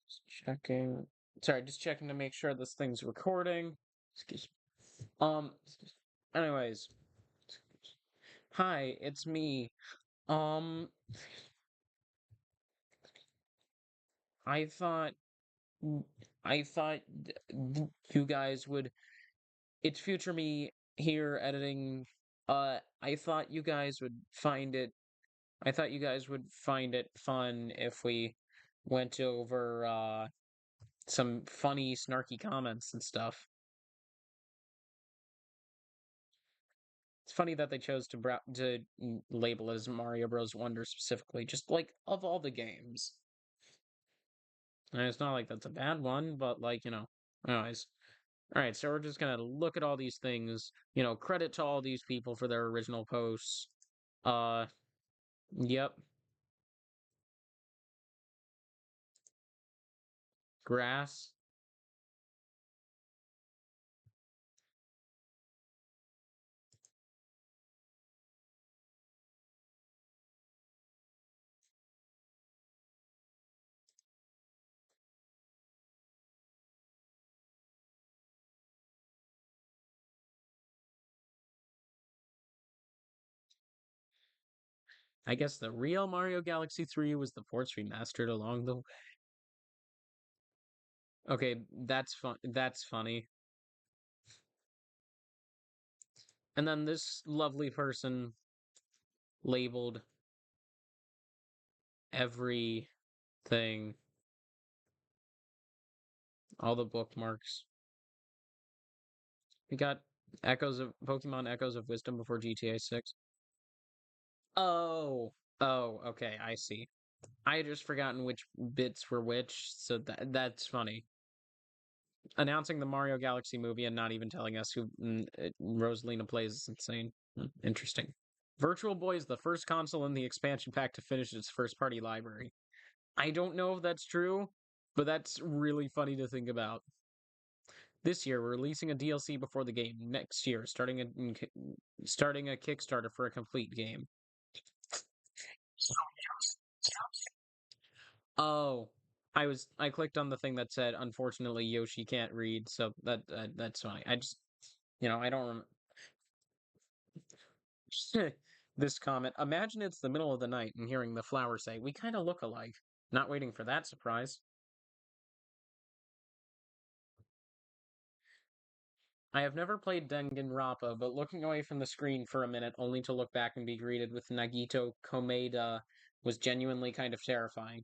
Just checking. Sorry, just checking to make sure this thing's recording. Excuse me. Anyways, hi, it's me. Um, I thought, I thought you guys would. It's future me here editing. I thought you guys would find it. I thought you guys would find it fun if we went over some funny, snarky comments and stuff. It's funny that they chose to label it as Mario Bros. Wonder specifically, just like of all the games. And it's not like that's a bad one, but like, anyways. All right, so we're just gonna look at all these things, credit to all these people for their original posts. Uh, yep, grass. I guess the real Mario Galaxy 3 was the ports remastered along the. Okay, that's fun. That's funny. And then this lovely person labeled everything, all the bookmarks. We got Echoes of Pokemon Echoes of Wisdom before GTA 6. Oh, oh, okay, I see. I had just forgotten which bits were which, so that's funny. Announcing the Mario Galaxy movie and not even telling us who Rosalina plays is insane. Interesting. Virtual Boy is the first console in the expansion pack to finish its first party library. I don't know if that's true, but that's really funny to think about. This year, we're releasing a DLC before the game. Next year, starting a Kickstarter for a complete game. Oh, I clicked on the thing that said, "Unfortunately, Yoshi can't read," so that's fine. I don't this comment. Imagine it's the middle of the night and hearing the flower say, "We kind of look alike." Not waiting for that surprise. I have never played Danganronpa, but looking away from the screen for a minute only to look back and be greeted with Nagito Komeda was genuinely kind of terrifying.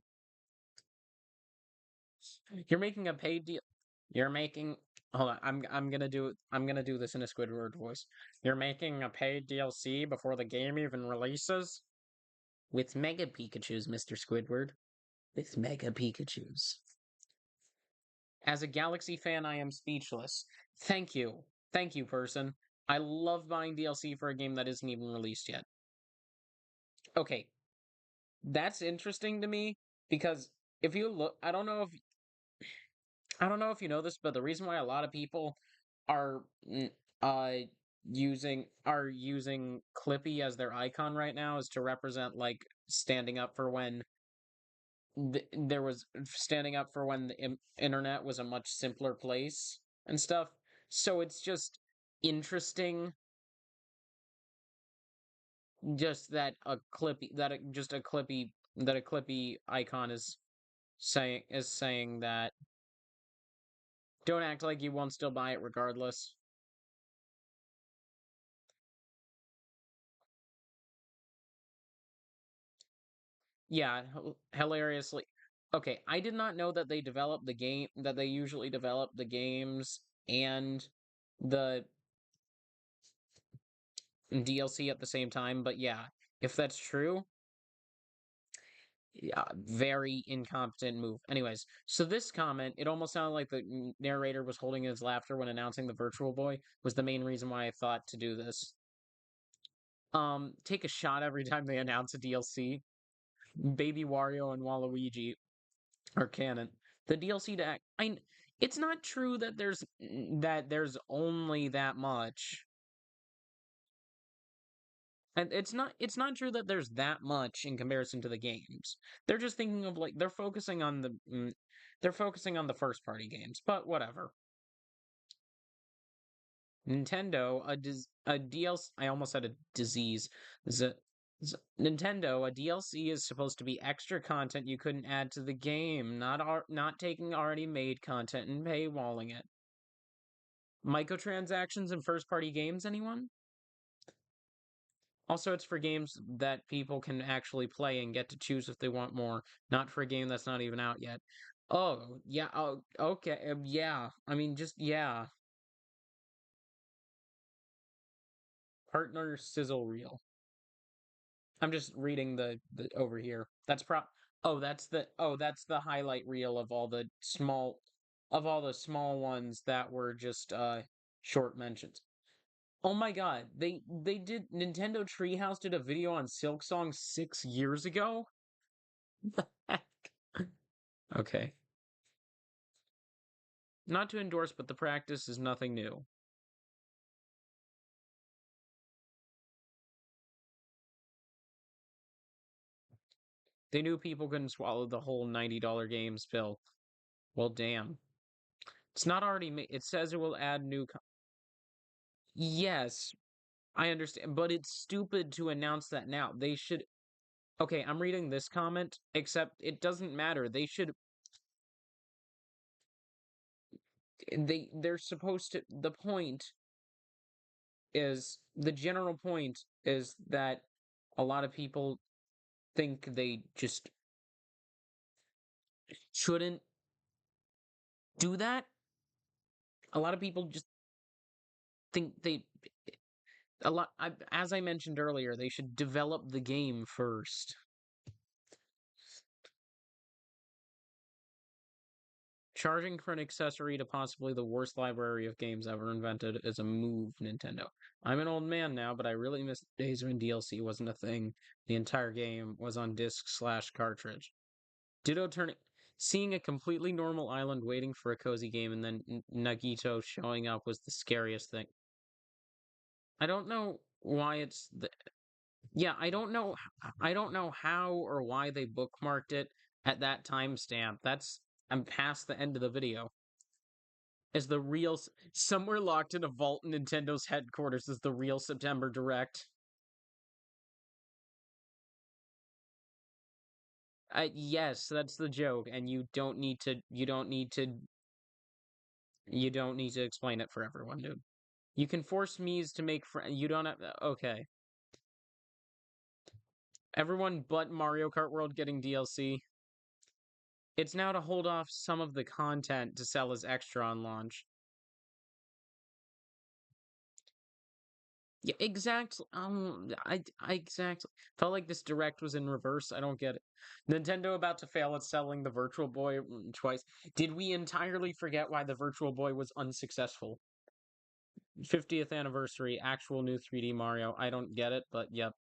You're making a paid deal. You're making. Hold on. I'm gonna do this in a Squidward voice. You're making a paid DLC before the game even releases? With Mega Pikachus, Mr. Squidward. With Mega Pikachus. As a Galaxy fan, I am speechless. Thank you. Thank you, person. I love buying DLC for a game that isn't even released yet. Okay, that's interesting to me because if you look, I don't know if you know this, but the reason why a lot of people are uh using Clippy as their icon right now is to represent like standing up for when there was standing up for when the internet was a much simpler place and stuff. So it's just interesting just that a Clippy just a Clippy icon is saying that don't act like you won't still buy it regardless. Yeah, hilariously. Okay, I did not know that they usually develop the games and the DLC at the same time, but yeah, if that's true, yeah, very incompetent move. Anyways, so this comment, it almost sounded like the narrator was holding his laughter when announcing the Virtual Boy was the main reason why I thought to do this. Take a shot every time they announce a DLC. Baby Wario and Waluigi are canon. The DLC to act. It's not true that there's only that much. And it's not true that there's that much in comparison to the games. They're just thinking of like they're focusing on the first party games, but whatever. Nintendo a DLC. I almost said a disease. Z- Nintendo a DLC is supposed to be extra content you couldn't add to the game, not taking already made content and paywalling it. Microtransactions in first party games, anyone? Also, it's for games that people can actually play and get to choose if they want more, not for a game that's not even out yet. Oh, yeah, oh, okay, yeah. I mean, just, yeah. Partner sizzle reel. I'm just reading the over here. That's the highlight reel of all the small ones that were just short mentions. Oh my god, they did Nintendo Treehouse did a video on Silk Song 6 years ago? The heck? Okay. Not to endorse, but the practice is nothing new. They knew people couldn't swallow the whole $90 games bill. Well, damn. It's not already made. It says it will add Yes, I understand, but it's stupid to announce that now. They should. Okay, I'm reading this comment, except it doesn't matter. They should. They're supposed to. The general point is that a lot of people think they just shouldn't do that. A lot of people just think they as I mentioned earlier, they should develop the game first. Charging for an accessory to possibly the worst library of games ever invented is a move, Nintendo. I'm an old man now, but I really miss the days when DLC wasn't a thing. The entire game was on disc/cartridge. Ditto turning Seeing a completely normal island waiting for a cozy game and then Nagito showing up was the scariest thing. I don't know why yeah, I don't know how or why they bookmarked it at that timestamp. I'm past the end of the video. Is the real somewhere locked in a vault in Nintendo's headquarters is the real September Direct. Yes, that's the joke, and you don't need to explain it for everyone, dude. You can force Mii's to make friends. You don't have. Okay. Everyone but Mario Kart World getting DLC. It's now to hold off some of the content to sell as extra on launch. Yeah, exactly. I exactly felt like this direct was in reverse. I don't get it. Nintendo about to fail at selling the Virtual Boy twice. Did we entirely forget why the Virtual Boy was unsuccessful? 50th anniversary, actual new 3D Mario. I don't get it, but yep.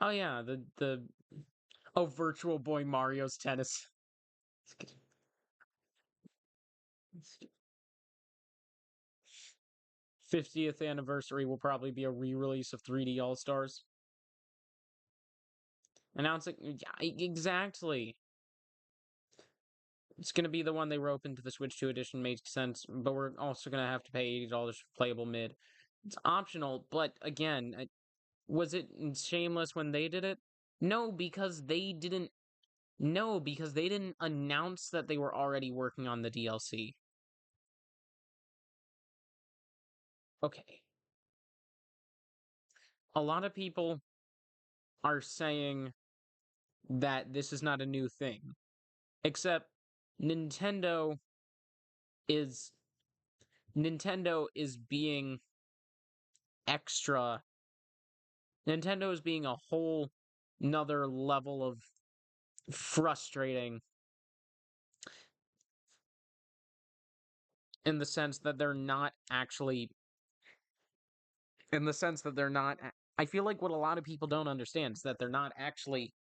Oh yeah, the oh Virtual Boy Mario's Tennis. 50th anniversary will probably be a re-release of 3D All Stars. Announcing, yeah, exactly. It's gonna be the one they rope into the Switch 2 edition. Makes sense, but we're also gonna have to pay $80 for playable mid. It's optional, but again, was it shameless when they did it? No, because they didn't. No, because they didn't announce that they were already working on the DLC. Okay, a lot of people are saying that this is not a new thing, except Nintendo is Nintendo is being extra. Nintendo is being a whole another level of frustrating in the sense that they're not actually in the sense that they're not I feel like what a lot of people don't understand is that they're not actually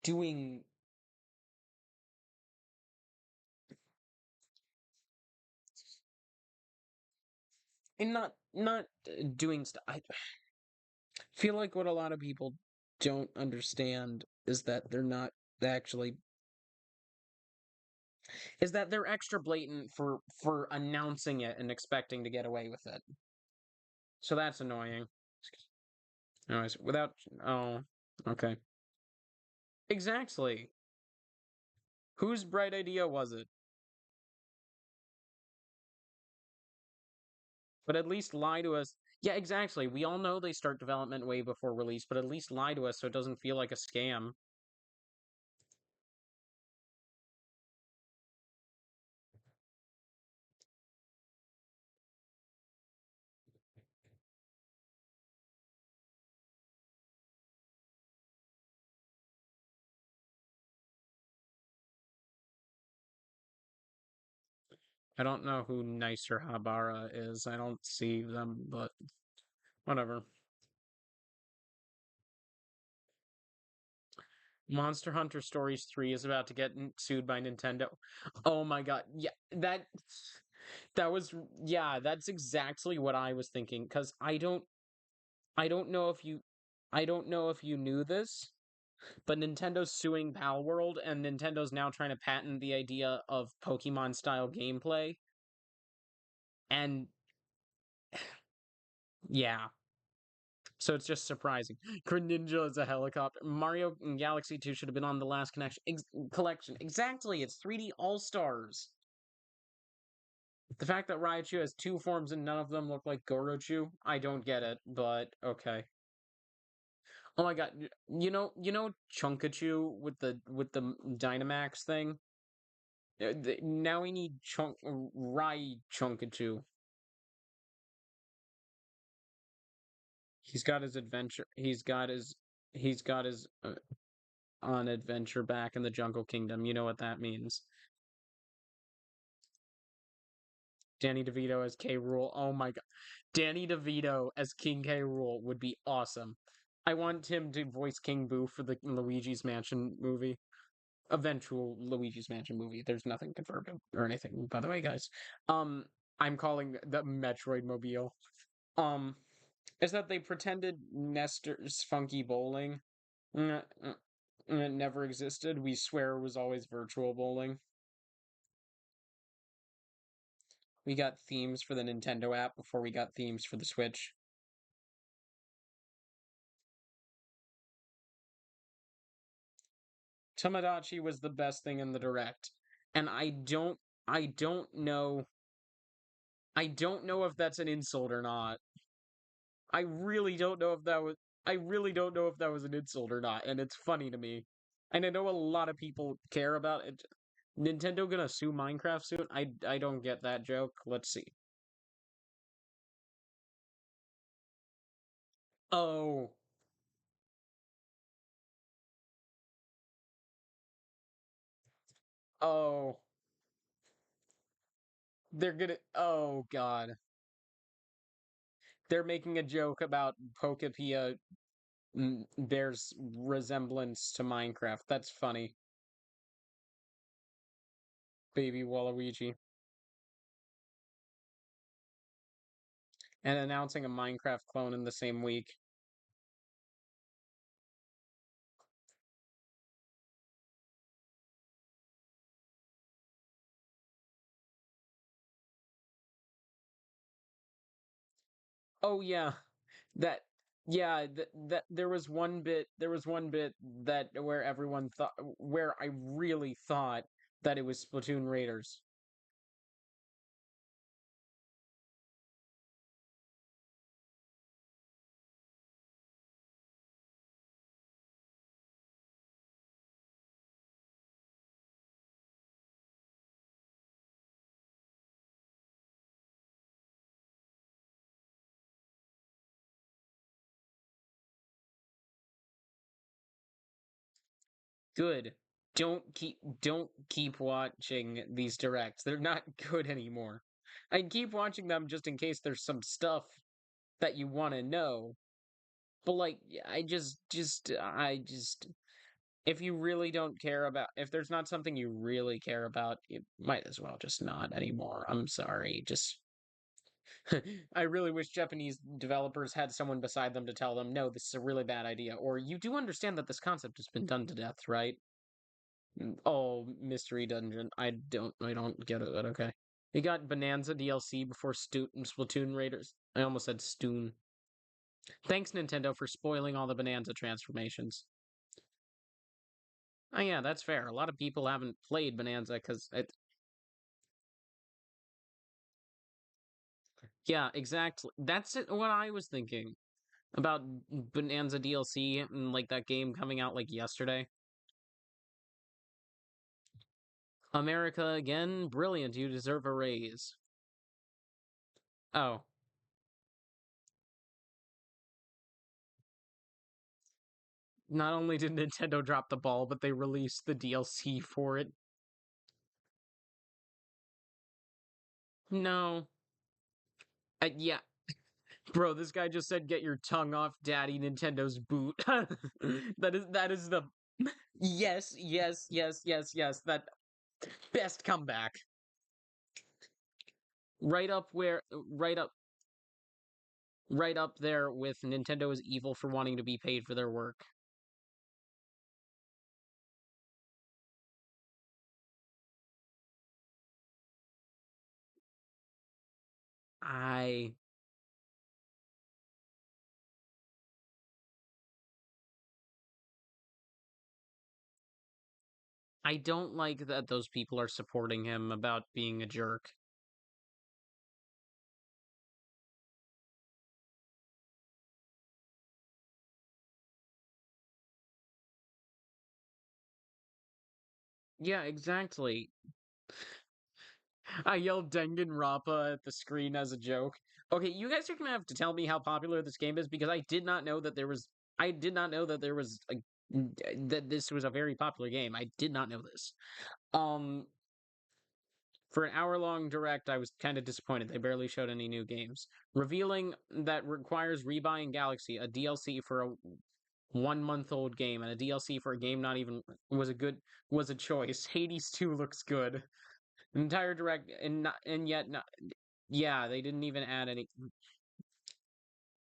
doing and not doing stuff. I feel like what a lot of people don't understand is that they're not actually is that they're extra blatant for announcing it and expecting to get away with it. So that's annoying. Anyways, without oh, okay. Exactly. Whose bright idea was it? But at least lie to us. Yeah, exactly. We all know they start development way before release, but at least lie to us so it doesn't feel like a scam. I don't know who Nicer Habara is. I don't see them, but whatever. Monster Hunter Stories 3 is about to get sued by Nintendo. Oh my god. Yeah, that was yeah, that's exactly what I was thinking cuz I don't know if you I don't know if you knew this, but Nintendo's suing Palworld and Nintendo's now trying to patent the idea of Pokemon style gameplay. And yeah, so it's just surprising. Greninja is a helicopter. Mario Galaxy 2 should have been on the last collection. Exactly, it's 3D All Stars. The fact that Raichu has two forms and none of them look like Gorochu, I don't get it, but okay. Oh my god, you know Chunkachu with the Dynamax thing? Now we need Rai Chunkachu. He's got his adventure. He's got his on adventure back in the Jungle Kingdom. You know what that means. Danny DeVito as K. Rool. Oh my god. Danny DeVito as King K. Rool would be awesome. I want him to voice King Boo for the Luigi's Mansion movie. Eventual Luigi's Mansion movie. There's nothing confirmed or anything, by the way, guys. Um, I'm calling the Metroid Mobile. Um, is that they pretended Nestor's Funky Bowling never existed. We swear it was always virtual bowling. We got themes for the Nintendo app before we got themes for the Switch. Tomodachi was the best thing in the direct. And I don't know I don't know if that's an insult or not. I really don't know if that was I really don't know if that was an insult or not, and it's funny to me. And I know a lot of people care about it. Nintendo gonna sue Minecraft soon? I don't get that joke. Let's see. Oh, oh, they're gonna. Oh God, they're making a joke about Pokepia. There's resemblance to Minecraft. That's funny. Baby Waluigi. And announcing a Minecraft clone in the same week. Oh yeah, that yeah that there was one bit that where everyone thought where I really thought that it was Splatoon Raiders. Good. Don't keep watching these directs. They're not good anymore. I keep watching them just in case there's some stuff that you want to know. But like I just If you really don't care about, if there's not something you really care about, you might as well just not anymore. I'm sorry. Just, I really wish Japanese developers had someone beside them to tell them, no, this is a really bad idea. Or you do understand that this concept has been done to death, right? Oh, Mystery Dungeon. I don't get it, but okay. We got Bonanza DLC before Splatoon Raiders. I almost said Stoon. Thanks, Nintendo, for spoiling all the Bonanza transformations. Oh yeah, that's fair. A lot of people haven't played Bonanza because it. Yeah, exactly. That's it, what I was thinking about Bonanza DLC and like that game coming out like yesterday. America again, brilliant. You deserve a raise. Oh, not only did Nintendo drop the ball, but they released the DLC for it. No. Yeah, bro, this guy just said, "Get your tongue off, Daddy Nintendo's boot." that is the yes, yes, yes, yes, yes. That best comeback. Right up where, right up there with Nintendo is evil for wanting to be paid for their work. I I don't like that those people are supporting him about being a jerk. Yeah, exactly. I yelled Danganronpa at the screen as a joke. Okay, you guys are gonna have to tell me how popular this game is because I did not know that there was. I did not know that there was that this was a very popular game. I did not know this. Um, for an hour-long direct, I was kind of disappointed. They barely showed any new games. Revealing that requires rebuying Galaxy, a DLC for a 1 month old game, and a DLC for a game not even was a choice. Hades 2 looks good. Entire direct and yet not, yeah, they didn't even add any.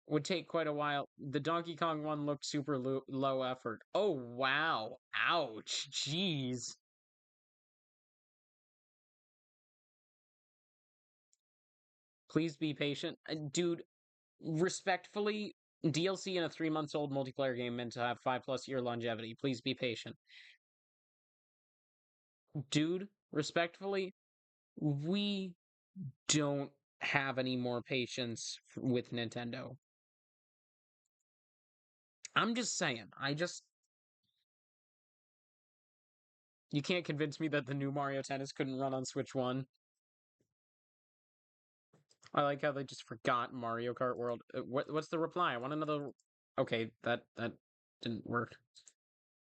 Would take quite a while. The Donkey Kong one looked super low effort. Oh wow! Ouch! Jeez. Please be patient, dude. Respectfully, DLC in a 3 months old multiplayer game meant to have 5+ year longevity. Please be patient, dude. Respectfully, we don't have any more patience with Nintendo. I'm just saying. You can't convince me that the new Mario Tennis couldn't run on Switch 1. I like how they just forgot Mario Kart World. What's the reply? I want another. Okay, that didn't work.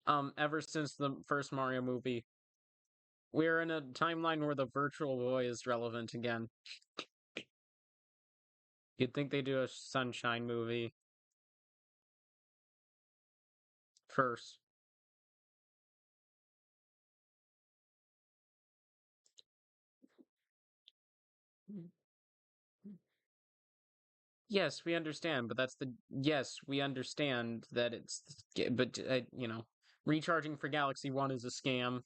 Ever since the first Mario movie, we're in a timeline where the Virtual Boy is relevant again. You'd think they do a Sunshine movie first. Yes, we understand, but that's the yes, we understand that it's but recharging for Galaxy 1 is a scam.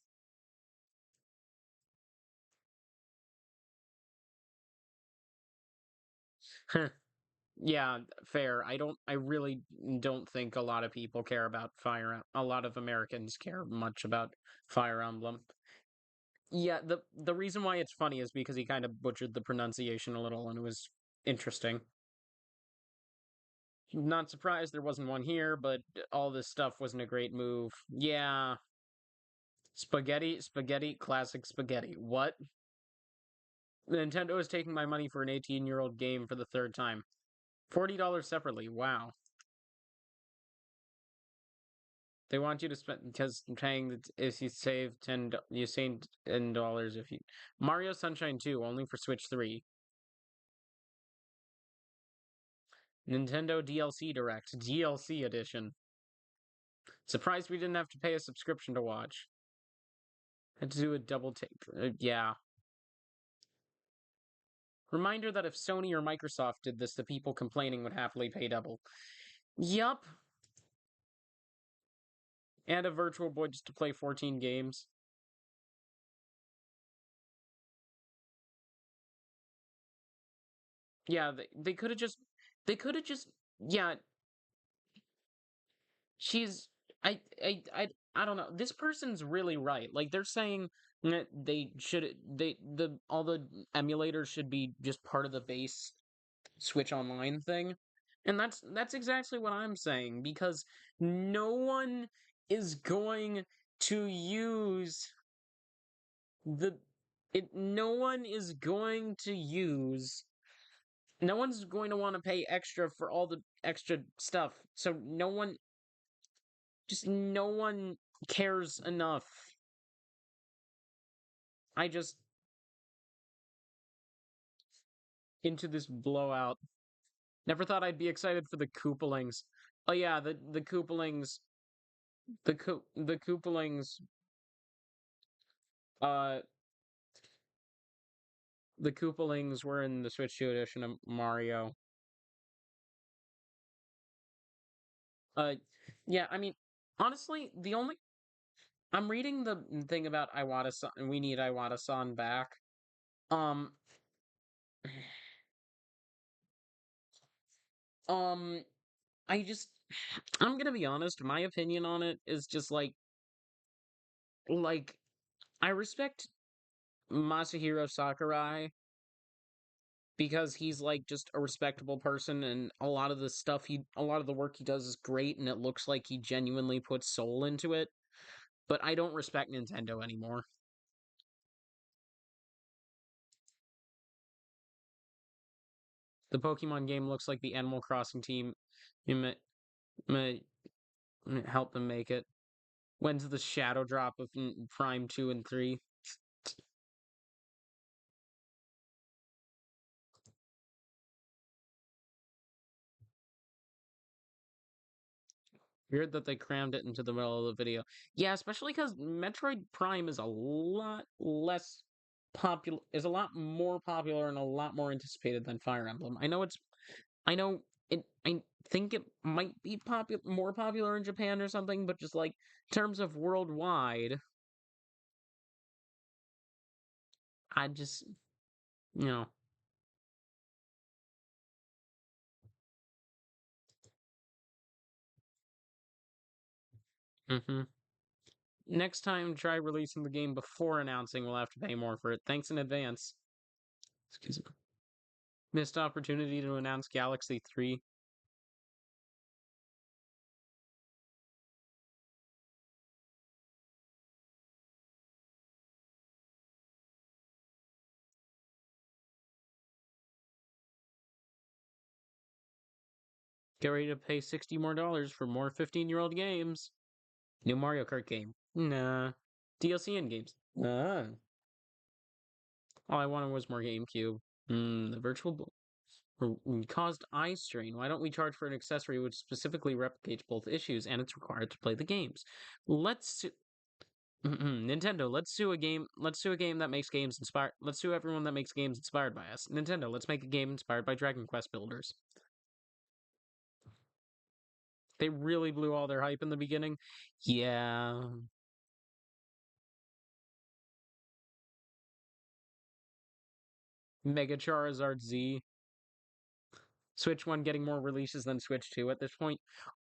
Yeah, fair. I really don't think a lot of people care about a lot of Americans care much about Fire Emblem. Yeah, the reason why it's funny is because he kind of butchered the pronunciation a little and it was interesting. Not surprised there wasn't one here, but all this stuff wasn't a great move. Yeah, spaghetti, classic spaghetti. What? Nintendo is taking my money for an 18-year-old game for the third time. $40 separately. Wow. They want you to spend because paying if you save you save $10 if you Mario Sunshine 2 only for Switch 3. Nintendo DLC Direct DLC edition. Surprised we didn't have to pay a subscription to watch. Had to do a double take. Yeah. Reminder that if Sony or Microsoft did this, the people complaining would happily pay double. Yup. And a Virtual Boy just to play 14 games. Yeah, they could have just. They could have just. Yeah, she's. I don't know. This person's really right. Like, they're saying that they should. All the emulators should be just part of the base Switch Online thing. And that's exactly what I'm saying, because no one is going to use the it no one is going to use no one's going to want to pay extra for all the extra stuff. So no one cares enough. I just into this blowout. Never thought I'd be excited for the Koopalings. Oh yeah, the Koopalings the Koopalings uh the Koopalings were in the Switch 2 edition of Mario. Uh, yeah, I mean, honestly, the only I'm reading the thing about Iwata-san. We need Iwata-san back. Um, um, I just, I'm gonna be honest. My opinion on it is just like I respect Masahiro Sakurai because he's like just a respectable person, and a lot of the work he does is great, and it looks like he genuinely puts soul into it. But I don't respect Nintendo anymore. The Pokemon game looks like the Animal Crossing team may, may help them make it. When's the shadow drop of Prime 2 and 3? Weird that they crammed it into the middle of the video. Yeah, especially because Metroid Prime is a lot less popular, is a lot more popular and a lot more anticipated than Fire Emblem. I know I think it might be more popular in Japan or something, but just like in terms of worldwide, I just, you know, mm-hmm. Next time, try releasing the game before announcing we'll have to pay more for it. Thanks in advance. Excuse me. Missed opportunity to announce Galaxy 3. Get ready to pay $60 more for more 15-year-old games. New Mario Kart game. Nah. DLC and games. Ah. All I wanted was more GameCube. The caused eye strain. Why don't we charge for an accessory which specifically replicates both issues and it's required to play the games? Let's Nintendo, let's sue a game. Let's sue a game that makes games inspired. Let's sue everyone that makes games inspired by us. Nintendo, let's make a game inspired by Dragon Quest builders. They really blew all their hype in the beginning. Yeah. Mega Charizard Z. Switch 1 getting more releases than Switch 2 at this point.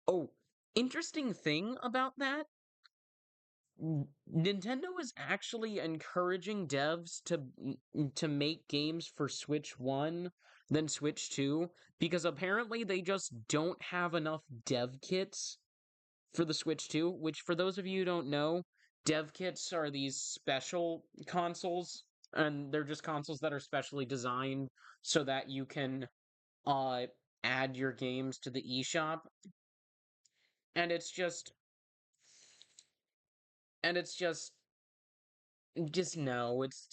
Oh, interesting thing about that, Nintendo is actually encouraging devs to make games for Switch 1 than Switch 2 because apparently they just don't have enough dev kits for the Switch 2, which for those of you who don't know, dev kits are these special consoles and they're just consoles that are specially designed so that you can uh add your games to the eShop. And it's just no, it's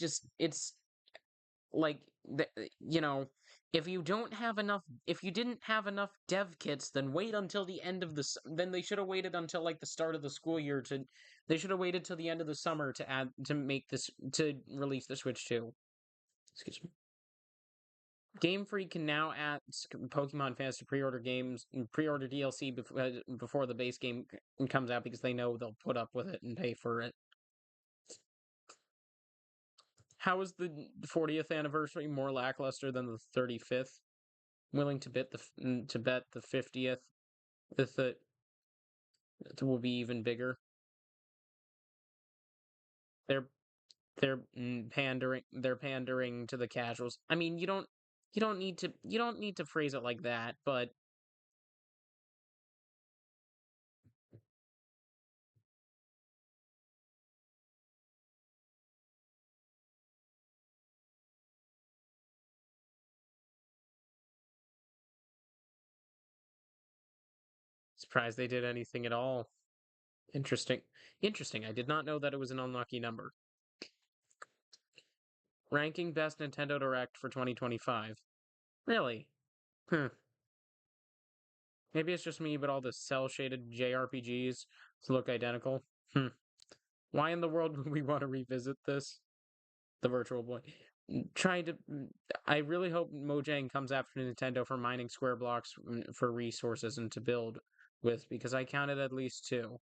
like you know, if you don't have enough, if you didn't have enough dev kits, then wait until the end of then they should have waited until like the start of the school year to they should have waited till the end of the summer to make this to release the Switch 2. Excuse me. Game Freak can now add Pokemon fans to pre-order games, pre-order DLC before the base game comes out because they know they'll put up with it and pay for it. How is the 40th anniversary more lackluster than the 35th? Willing to bet the 50th with it will be even bigger. They're pandering to the casuals. I mean, you don't need to phrase it like that, but surprised they did anything at all. Interesting. Interesting. I did not know that it was an unlucky number. Ranking best Nintendo Direct for 2025. Really? Hmm. Maybe it's just me, but all the cel-shaded JRPGs look identical. Hmm. Why in the world would we want to revisit this? The Virtual Boy. Trying to. I really hope Mojang comes after Nintendo for mining square blocks for resources and to build with, because I counted at least two.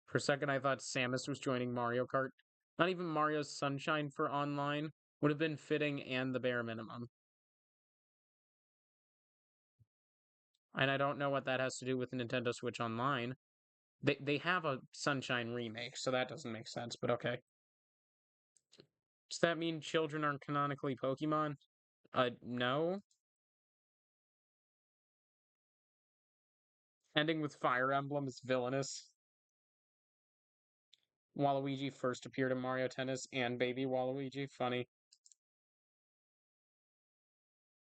For a second, I thought Samus was joining Mario Kart. Not even Mario's Sunshine for online would have been fitting and the bare minimum. And I don't know what that has to do with Nintendo Switch Online. They have a Sunshine remake, so that doesn't make sense, but okay. Does that mean children aren't canonically Pokemon? No. Ending with Fire Emblem is villainous. Waluigi first appeared in Mario Tennis and Baby Waluigi. Funny.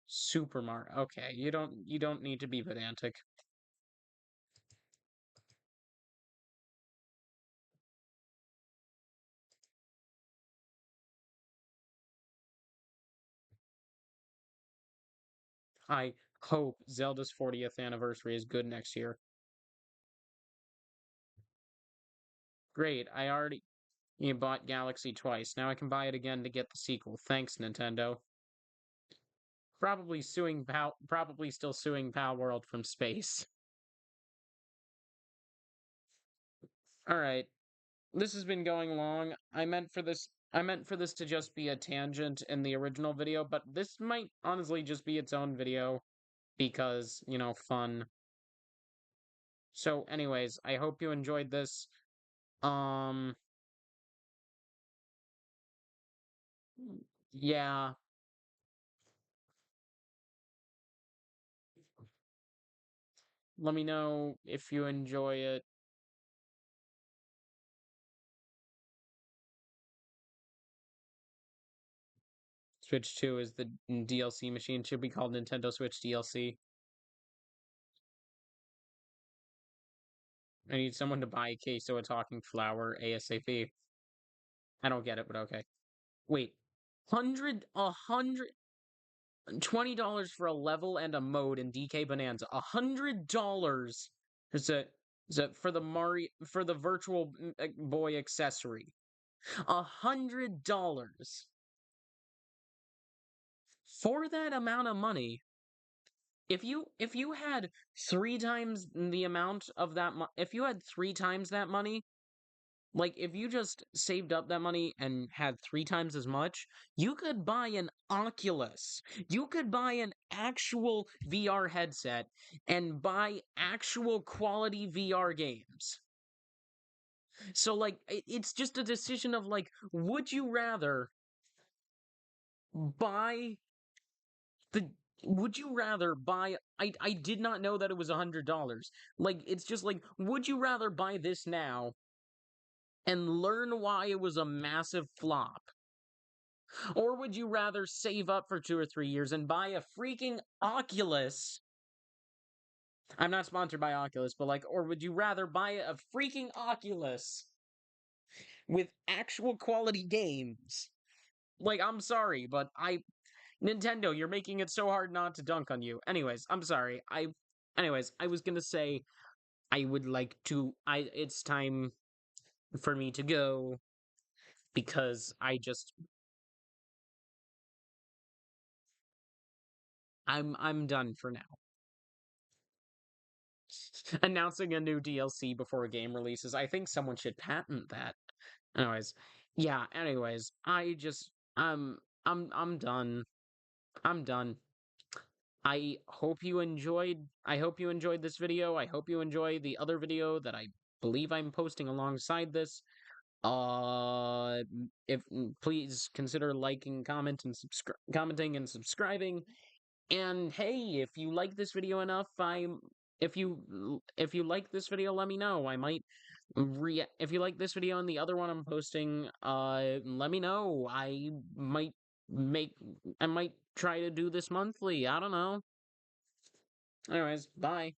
Super Mario. Okay, you don't need to be pedantic. I hope Zelda's 40th anniversary is good next year. Great, I already bought Galaxy twice. Now I can buy it again to get the sequel. Thanks, Nintendo. Probably still suing Palworld from space. All right. This has been going long. I meant for this to just be a tangent in the original video, but this might honestly just be its own video because, fun. So anyways, I hope you enjoyed this. Um yeah, let me know if you enjoy it. Switch 2 is the DLC machine. Should be called Nintendo Switch DLC. I need someone to buy Queso a talking flower ASAP. I don't get it, but okay. Wait, $20 for a level and a mode in DK Bonanza. $100 is it for the Virtual Boy accessory. $100 for that amount of money. If you had three times the amount of that, if you had three times that money, like, if you just saved up that money and had three times as much, you could buy an Oculus. You could buy an actual VR headset and buy actual quality VR games. So, like, it's just a decision of, like, would you rather buy the. Would you rather buy. I did not know that it was $100. Like, it's just like, would you rather buy this now and learn why it was a massive flop? Or would you rather save up for 2 or 3 years and buy a freaking Oculus? I'm not sponsored by Oculus, but like, or would you rather buy a freaking Oculus with actual quality games. Like, I'm sorry, but Nintendo, you're making it so hard not to dunk on you. Anyways, I'm sorry. I was gonna say I would like to. It's time for me to go because I'm done for now. Announcing a new DLC before a game releases. I think someone should patent that. Anyways, yeah. Anyways, I'm done. I'm done. I hope you enjoyed this video. I hope you enjoy the other video that I believe I'm posting alongside this. If please consider liking, commenting and subscribing. And hey, if you like this video enough, if you like this video, let me know. I might if you like this video and the other one I'm posting, let me know. Might make I might try to do this monthly. I don't know. Anyways, bye.